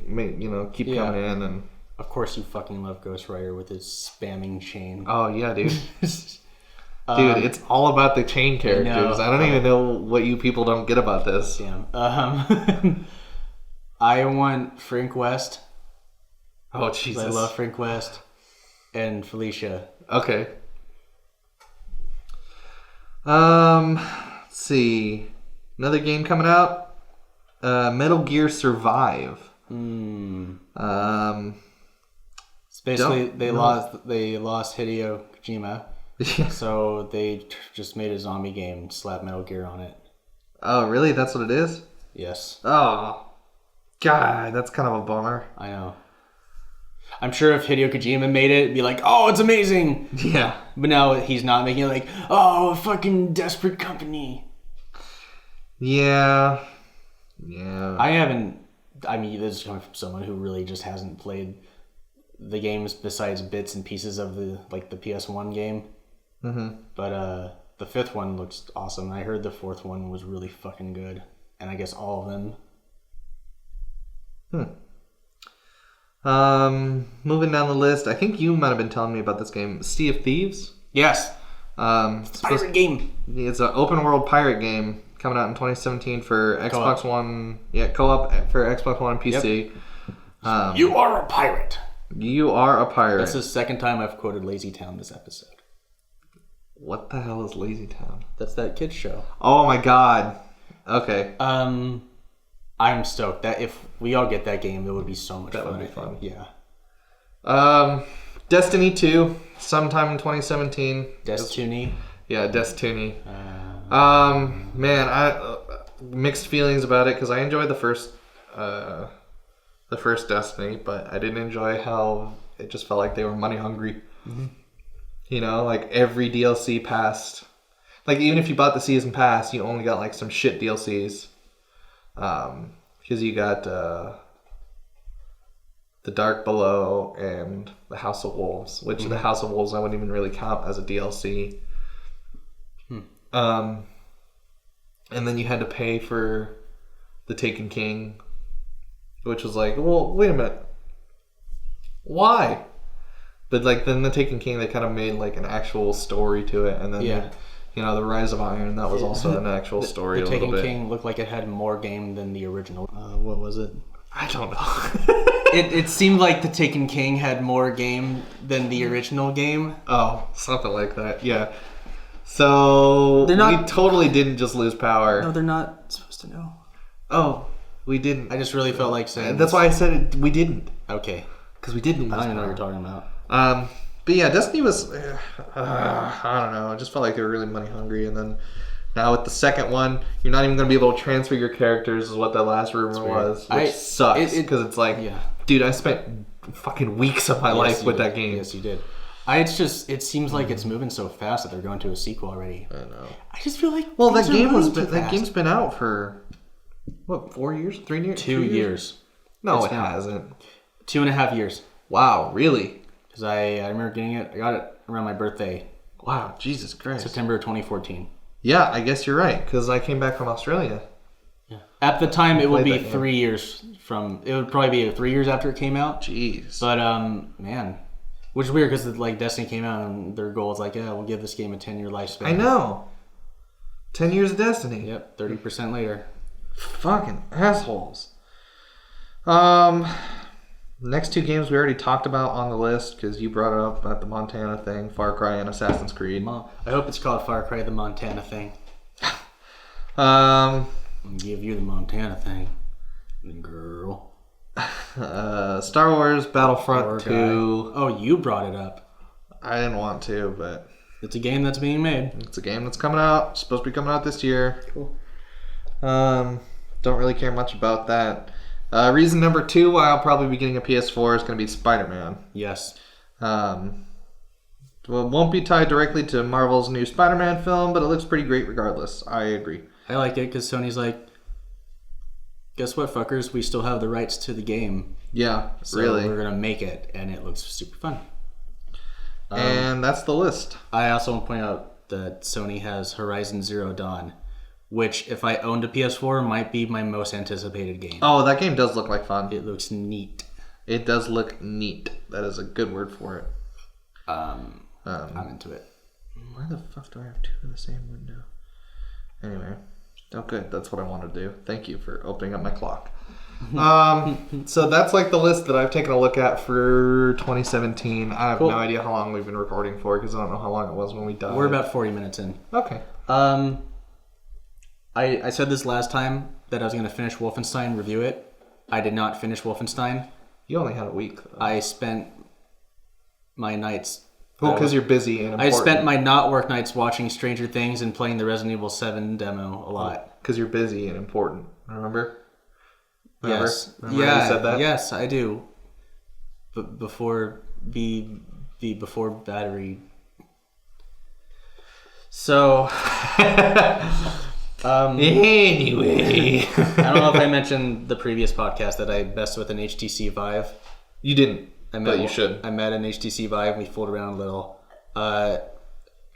A: keep coming in, and
B: of course you fucking love Ghost Rider with his spamming chain.
A: Oh yeah, dude. Dude, it's all about the chain characters. I don't even know what you people don't get about this.
B: Damn. I want Frank West.
A: Oh Jesus!
B: I love Frank West and Felicia.
A: Okay. Let's see. Another game coming out. Metal Gear Survive.
B: It's basically they lost Hideo Kojima. So they just made a zombie game, slap Metal Gear on it.
A: Oh, really? That's what it is?
B: Yes.
A: Oh, God, that's kind of a bummer.
B: I know. I'm sure if Hideo Kojima made it, it'd be like, oh, it's amazing.
A: Yeah.
B: But now he's not making it like, oh, a fucking desperate company.
A: Yeah.
B: I mean, this is coming from someone who really just hasn't played the games besides bits and pieces of the PS1 game. Mm-hmm. But the 5th one looks awesome. I heard the 4th one was really fucking good. And I guess all of them.
A: Moving down the list, I think you might have been telling me about this game, Sea of Thieves.
B: Yes. It's a pirate game.
A: It's an open world pirate game coming out in 2017 for Xbox One. Yeah, co-op for Xbox One and PC.
B: Yep. You are a pirate.
A: You are a pirate.
B: That's the second time I've quoted Lazy Town this episode.
A: What the hell is Lazy Town?
B: That's that kids show.
A: Oh my god. Okay.
B: I'm stoked that if we all get that game, it would be so much fun.
A: That would be fun.
B: Yeah.
A: Destiny 2, sometime in 2017.
B: Destiny?
A: Yeah, Destiny. Man, I mixed feelings about it because I enjoyed the first Destiny, but I didn't enjoy how it just felt like they were money hungry. Mm-hmm. Like every DLC passed. Like even if you bought the season pass, you only got like some shit DLCs. Because you got The Dark Below and the House of Wolves, which the House of Wolves I wouldn't even really count as a DLC. And then you had to pay for The Taken King, which was like, well, wait a minute, why? But then The Taken King, they kind of made like an actual story to it, and then The Rise of Iron, that was also an actual story.
B: The
A: a little bit.
B: Taken King looked like it had more game than the original. What was it?
A: I don't know.
B: It seemed like The Taken King had more game than the original game.
A: Oh, something like that. Yeah. So we totally didn't just lose power.
B: No, they're not supposed to know.
A: Oh, we didn't.
B: I just really felt like saying.
A: That's why I said it. We didn't.
B: Okay.
A: Because we didn't.
B: I don't even know what you're talking about.
A: But yeah, Destiny was, I don't know. I just felt like they were really money hungry. And then now with the second one, you're not even going to be able to transfer your characters, is what that last rumor was. Which sucks. Because it's like, dude, I spent fucking weeks of my life with that game.
B: Yes, you did. It seems like it's moving so fast that they're going to a sequel already.
A: I know.
B: I just feel like
A: that game's been out for, what, 4 years? 3 years?
B: 2 years.
A: No, it hasn't.
B: 2.5 years.
A: Wow, really?
B: Because I remember getting it. I got it around my birthday.
A: Wow, Jesus Christ.
B: September 2014.
A: Yeah, I guess you're right, because I came back from Australia.
B: Yeah. At the time, it would be 3 years from... It would probably be 3 years after it came out.
A: Jeez.
B: But, man... Which is weird, because, like, Destiny came out, and their goal is like, yeah, we'll give this game a 10-year lifespan.
A: I know. 10 years of Destiny.
B: Yep, 30% later.
A: Fucking assholes. Next 2 games we already talked about on the list because you brought it up at the Montana thing, Far Cry and Assassin's Creed.
B: I hope it's called Far Cry the Montana thing.
A: I'll
B: give you the Montana thing, girl.
A: Star Wars Battlefront 2.
B: Oh, you brought it up.
A: I didn't want to, but
B: it's a game that's being made.
A: It's a game that's coming out. It's supposed to be coming out this year.
B: Cool.
A: Don't really care much about that. Reason number 2 why I'll probably be getting a PS4 is going to be Spider-Man.
B: Yes.
A: Well, it won't be tied directly to Marvel's new Spider-Man film, but it looks pretty great regardless. I agree.
B: I like it because Sony's like, guess what, fuckers? We still have the rights to the game.
A: Yeah,
B: so
A: really.
B: We're going to make it, and it looks super fun.
A: And that's the list.
B: I also want to point out that Sony has Horizon Zero Dawn, which, if I owned a PS4, might be my most anticipated game.
A: Oh, that game does look like fun.
B: It looks neat.
A: It does look neat. That is a good word for it.
B: I'm into it.
A: Why the fuck do I have 2 in the same window? Anyway. Oh, good. That's what I want to do. Thank you for opening up my clock. So that's like the list that I've taken a look at for 2017. I have no idea how long we've been recording for because I don't know how long it was when we died.
B: We're about 40 minutes in.
A: Okay.
B: I said this last time that I was going to finish Wolfenstein, review it. I did not finish Wolfenstein.
A: You only had a week, though.
B: I spent my nights...
A: Well, because you're busy and important.
B: I spent my not work nights watching Stranger Things and playing the Resident Evil 7 demo a lot.
A: Because you're busy and important. Remember?
B: Yes.
A: Remember you said that?
B: Yes, I do. But before battery. So...
A: anyway.
B: I don't know if I mentioned the previous podcast that I messed with an HTC Vive.
A: You didn't.
B: But
A: you should.
B: I met an HTC Vive. We fooled around a little. And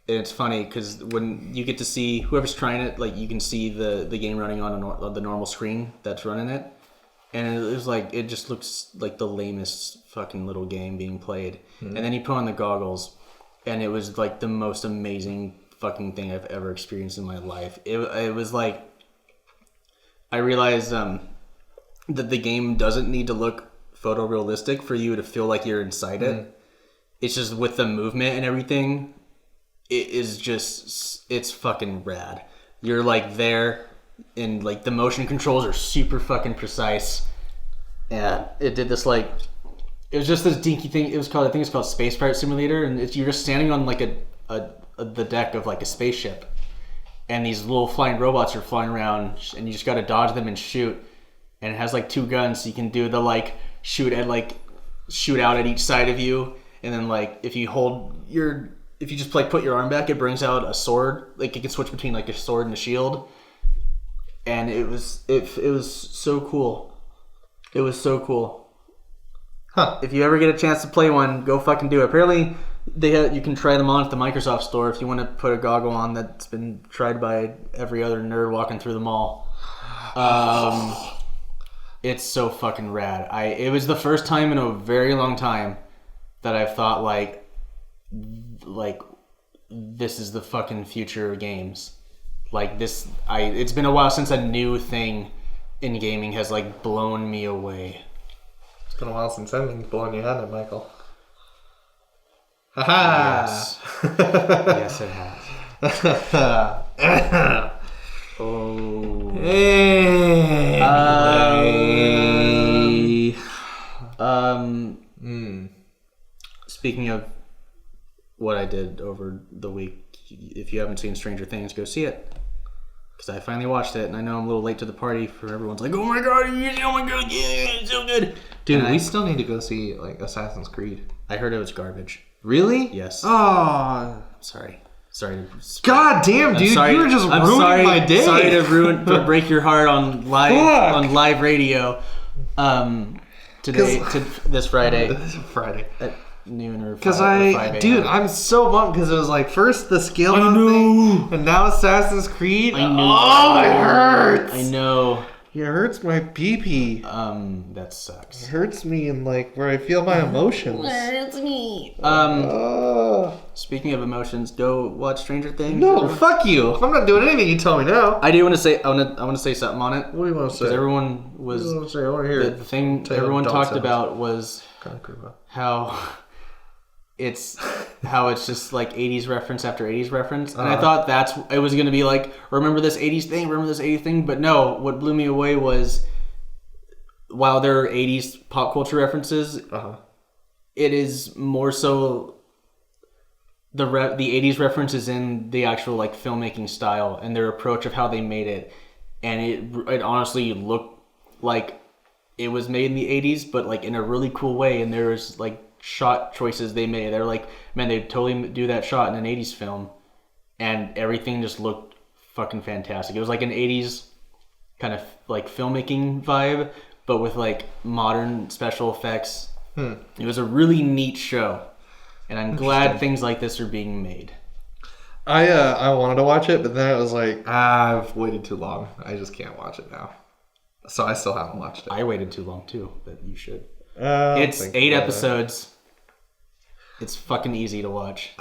B: it's funny because when you get to see whoever's trying it, like you can see the game running on the normal screen that's running it. And it was like, it just looks like the lamest fucking little game being played. And then you put on the goggles and it was like the most amazing fucking thing I've ever experienced in my life. It was like, I realized that the game doesn't need to look photorealistic for you to feel like you're inside it. It's just with the movement and everything, it's fucking rad. You're like there, and like the motion controls are super fucking precise. And it did this like, it was just this dinky thing. I think it's called Space Pirate Simulator, and you're just standing on like the deck of like a spaceship, and these little flying robots are flying around, and you just got to dodge them and shoot. And it has like 2 guns, so you can do the like shoot out at each side of you, and then like if you just like put your arm back, it brings out a sword. Like you can switch between like a sword and a shield. And it was so cool. It was so cool.
A: Huh.
B: If you ever get a chance to play one, go fucking do it. Apparently, you can try them on at the Microsoft Store if you want to put a goggle on that's been tried by every other nerd walking through the mall. It's so fucking rad. It was the first time in a very long time that I've thought like this is the fucking future of games. Like this, it's been a while since a new thing in gaming has like blown me away.
A: It's been a while since anything's blown you out of Michael. Haha.
B: Yes. Yes, it has. Oh.
A: Anyway.
B: Speaking of what I did over the week. If you haven't seen Stranger Things, go see it. Because I finally watched it, and I know I'm a little late to the party for everyone's like, oh my god, yeah, it's so good.
A: Dude, we still need to go see like Assassin's Creed.
B: I heard it was garbage.
A: Really?
B: Yes.
A: Oh,
B: Sorry. To
A: god damn, dude, you were just ruining my day.
B: Sorry to break your heart on live radio. This Friday.
A: This is Friday.
B: At noon or 5
A: Because I'm so bummed because it was like first the scale thing, and now Assassin's Creed.
B: I know.
A: Oh, it hurts.
B: I know.
A: It hurts my pee-pee.
B: That sucks.
A: It hurts me in like where I feel my emotions.
B: Hurts me.
A: Oh.
B: Speaking of emotions, go watch Stranger Things.
A: No, fuck you. I'm not doing anything you tell me now.
B: I do want to say. I want to say something on it.
A: What do you want to say?
B: Because everyone was.
A: What do you want to say? I want to hear
B: The thing everyone talked about was how it's just like 80s reference after 80s reference. And I thought it was going to be like, remember this 80s thing? But no, what blew me away was, while there are 80s pop culture references, it is more so the 80s references in the actual like filmmaking style and their approach of how they made it. And it honestly looked like it was made in the 80s, but like in a really cool way. And there was like shot choices they made. They're like, man, they'd totally do that shot in an 80s film, and everything just looked fucking fantastic. It was like an 80s kind of like filmmaking vibe, but with like modern special effects. It was a really neat show, and I'm glad things like this are being made.
A: I wanted to watch it, but then it was like, I've waited too long. I just can't watch it now. So I still haven't watched it.
B: I waited too long too, but you should. It's 8 episodes. It's fucking easy to watch.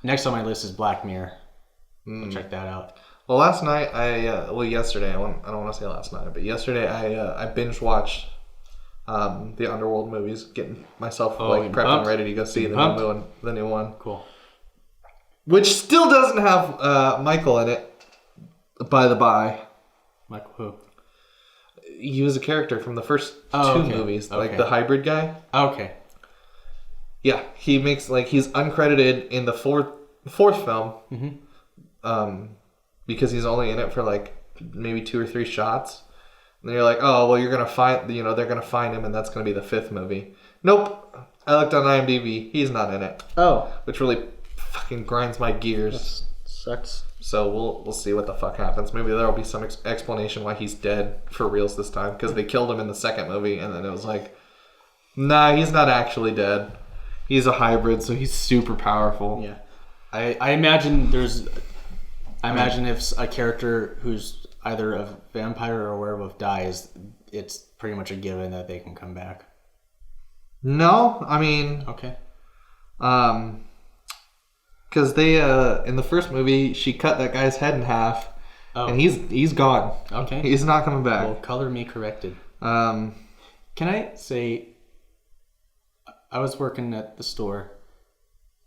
B: Next on my list is Black Mirror. Check that out.
A: Well, last night yesterday. I don't want to say last night, but yesterday I binge watched the Underworld movies, getting myself prepped and ready to go see the new one.
B: Cool.
A: Which still doesn't have Michael in it. By the by.
B: Michael who?
A: He was a character from the first two movies, like the hybrid guy.
B: Okay.
A: Yeah, he makes he's uncredited in the fourth film, because he's only in it for like maybe 2 or 3 shots. And you're like, oh well, you're gonna find, they're gonna find him, and that's gonna be the 5th movie. Nope. I looked on IMDb, he's not in it.
B: Oh,
A: which really fucking grinds my gears.
B: That sucks.
A: So we'll see what the fuck happens. Maybe there'll be some explanation why he's dead for reals this time, because they killed him in the second movie, and then it was like, nah, he's not actually dead. He's a hybrid, so he's super powerful.
B: Yeah, I imagine if a character who's either a vampire or a werewolf dies, it's pretty much a given that they can come back.
A: No, I mean,
B: okay,
A: because they in the first movie she cut that guy's head in half, and he's gone.
B: Okay,
A: he's not coming back.
B: Well, color me corrected.
A: Can
B: I say, I was working at the store,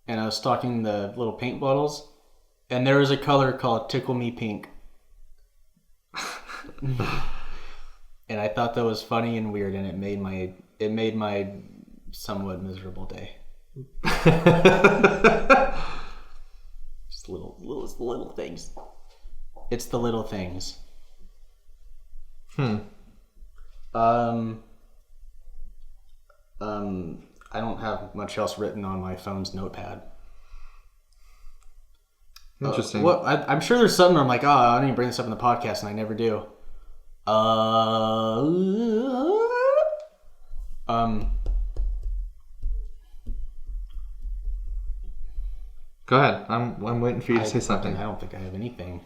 B: and I was stocking the little paint bottles, and there was a color called Tickle Me Pink. And I thought that was funny and weird, and it made my somewhat miserable day. Just little things. It's the little things. I don't have much else written on my phone's notepad.
A: Interesting.
B: I'm sure there's something where I'm like, I don't even bring this up in the podcast, and I never do.
A: Go ahead. I'm waiting for you to say something.
B: I don't think I have anything.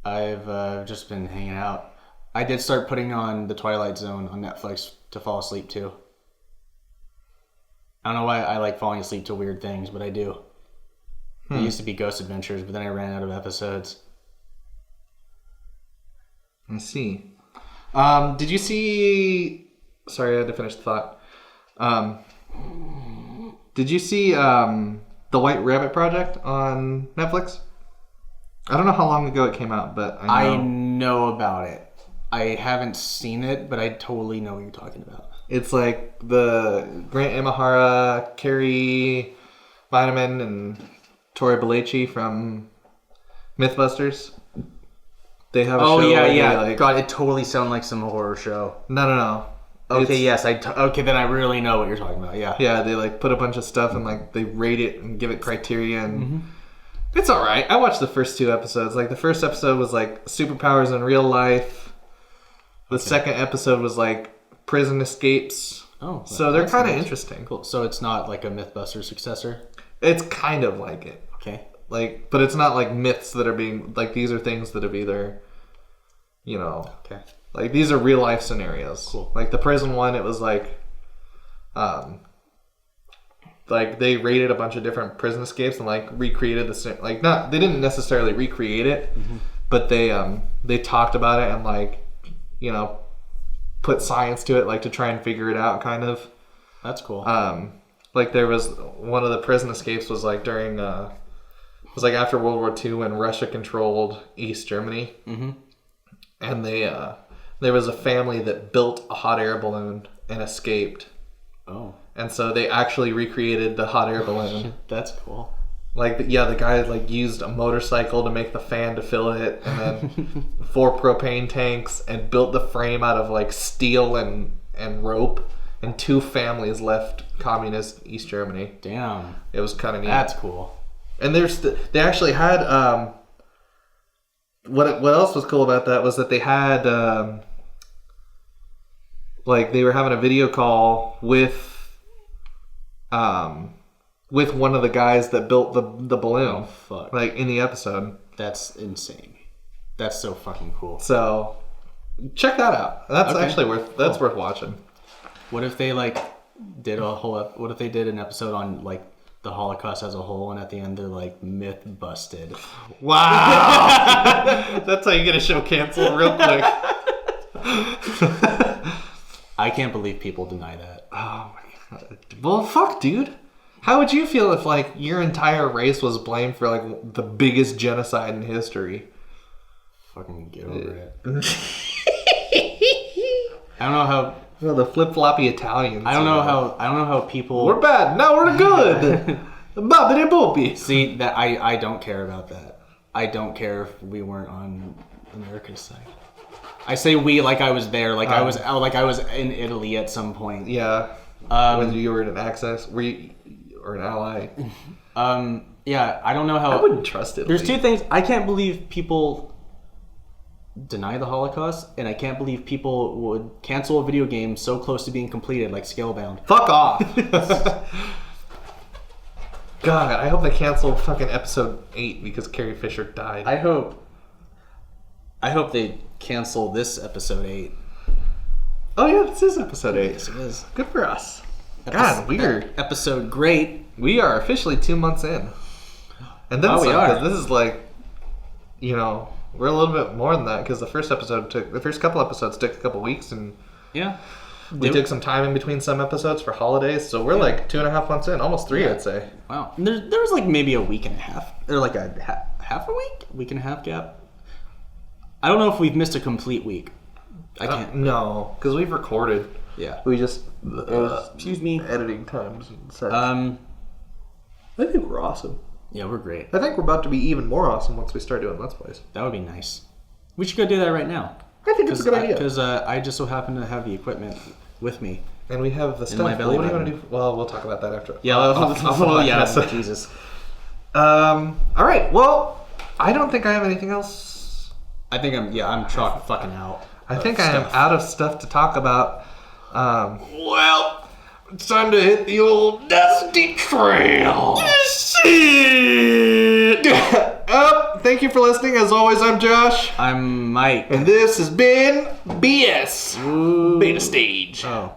B: I've just been hanging out. I did start putting on The Twilight Zone on Netflix to fall asleep to. I don't know why I like falling asleep to weird things, but I do. It used to be Ghost Adventures, but then I ran out of episodes.
A: I see. Did you see... Sorry, I had to finish the thought. Did you see The White Rabbit Project on Netflix? I don't know how long ago it came out, but
B: I know about it. I haven't seen it, but I totally know what you're talking about.
A: It's like the Grant Imahara, Carrie Vitamin, and Tori Belleci from Mythbusters. They have a show.
B: Oh, yeah,
A: where
B: yeah.
A: they, like,
B: God, it totally sounded like some horror show.
A: No.
B: Okay, yes. Okay, then I really know what you're talking about. Yeah.
A: Yeah, they like put a bunch of stuff and like they rate it and give it criteria and it's all right. I watched the first 2 episodes. Like the first episode was like superpowers in real life. The second episode was like prison escapes.
B: Oh,
A: so they're
B: that's
A: kind of
B: nice.
A: interesting.
B: Cool. So it's not like a MythBusters successor?
A: It's kind of like it.
B: Okay.
A: Like, but it's not like myths that are being like these are things that have either, you know,
B: Okay.
A: like these are real life scenarios.
B: Cool.
A: Like the prison one, it was like they raided a bunch of different prison escapes and like recreated the like not they didn't necessarily recreate it, but they talked about it and like, you know, put science to it like to try and figure it out kind of.
B: That's cool.
A: Like there was one of the prison escapes was like during it was like after World War II when Russia controlled East Germany, and there was a family that built a hot air balloon and escaped.
B: Oh,
A: And so they actually recreated the hot air balloon.
B: that's cool.
A: Like, yeah, the guy like used a motorcycle to make the fan to fill it, and then 4 propane tanks, and built the frame out of like steel and rope. And 2 families left communist East Germany.
B: Damn.
A: It was kind of neat.
B: That's cool.
A: And they actually had what else was cool about that was that they had like they were having a video call with one of the guys that built the balloon.
B: Oh, fuck.
A: Like in the episode.
B: That's insane. That's so fucking cool.
A: So check that out. That's
B: Okay.
A: actually worth watching.
B: What if they like did a whole? What if they did an episode on like the Holocaust as a whole, and at the end they're like myth busted?
A: Wow. That's how you get a show canceled real quick.
B: I can't believe people deny that.
A: Oh my god. Well, fuck, dude. How would you feel if like your entire race was blamed for like the biggest genocide in history?
B: Fucking get over it. I don't know how.
A: Well, the flip-floppy Italians.
B: I don't know how people.
A: We're bad. Now we're good. Bobbity boopy.
B: See that I don't care about that. I don't care if we weren't on America's side. I say we like I was there, like I was in Italy at some point.
A: Yeah. Whether you were in an access, or an ally.
B: Yeah, I don't know how.
A: I wouldn't trust it.
B: There's 2 things. I can't believe people deny the Holocaust, and I can't believe people would cancel a video game so close to being completed, like Scalebound.
A: Fuck off. God, I hope they cancel fucking episode 8 because Carrie Fisher died.
B: I hope they cancel this episode 8.
A: Oh yeah, this is episode 8.
B: Yes, it is.
A: Good for us. God, weird.
B: Episode great.
A: We are officially 2 months in. And then
B: Oh, we
A: some,
B: are.
A: 'cause this is like, you know, we're a little bit more than that because the first couple episodes took a couple weeks, and
B: Yeah.
A: we took some time in between some episodes for holidays, so we're like 2.5 months in, almost 3, I'd say.
B: Wow. There was like maybe a week and a half, or like a half a week and a half gap. I don't know if we've missed a complete week. I can't.
A: No, because we've recorded.
B: Yeah.
A: We just
B: Excuse me.
A: editing times and such.
B: I
A: think we're awesome.
B: Yeah, we're great.
A: I think we're about to be even more awesome once we start doing Let's Plays.
B: That would be nice. We should go do that right now.
A: I think it's a good idea.
B: Because I just so happen to have the equipment with me.
A: And we have the stuff.
B: my belly
A: What do you want to
B: button.
A: do? Well, we'll talk about that after.
B: Yeah.
A: off the
B: yeah.
A: podcast.
B: Jesus.
A: All right. Well, I don't think I have anything else.
B: I think I'm chalk fucking out.
A: I
B: of
A: think I am
B: stuff.
A: out of stuff to talk about. Well, it's time to hit the old dusty trail. Thank you for listening. As always, I'm Josh.
B: I'm Mike.
A: And this has been BS. Beta Stage.
B: Oh.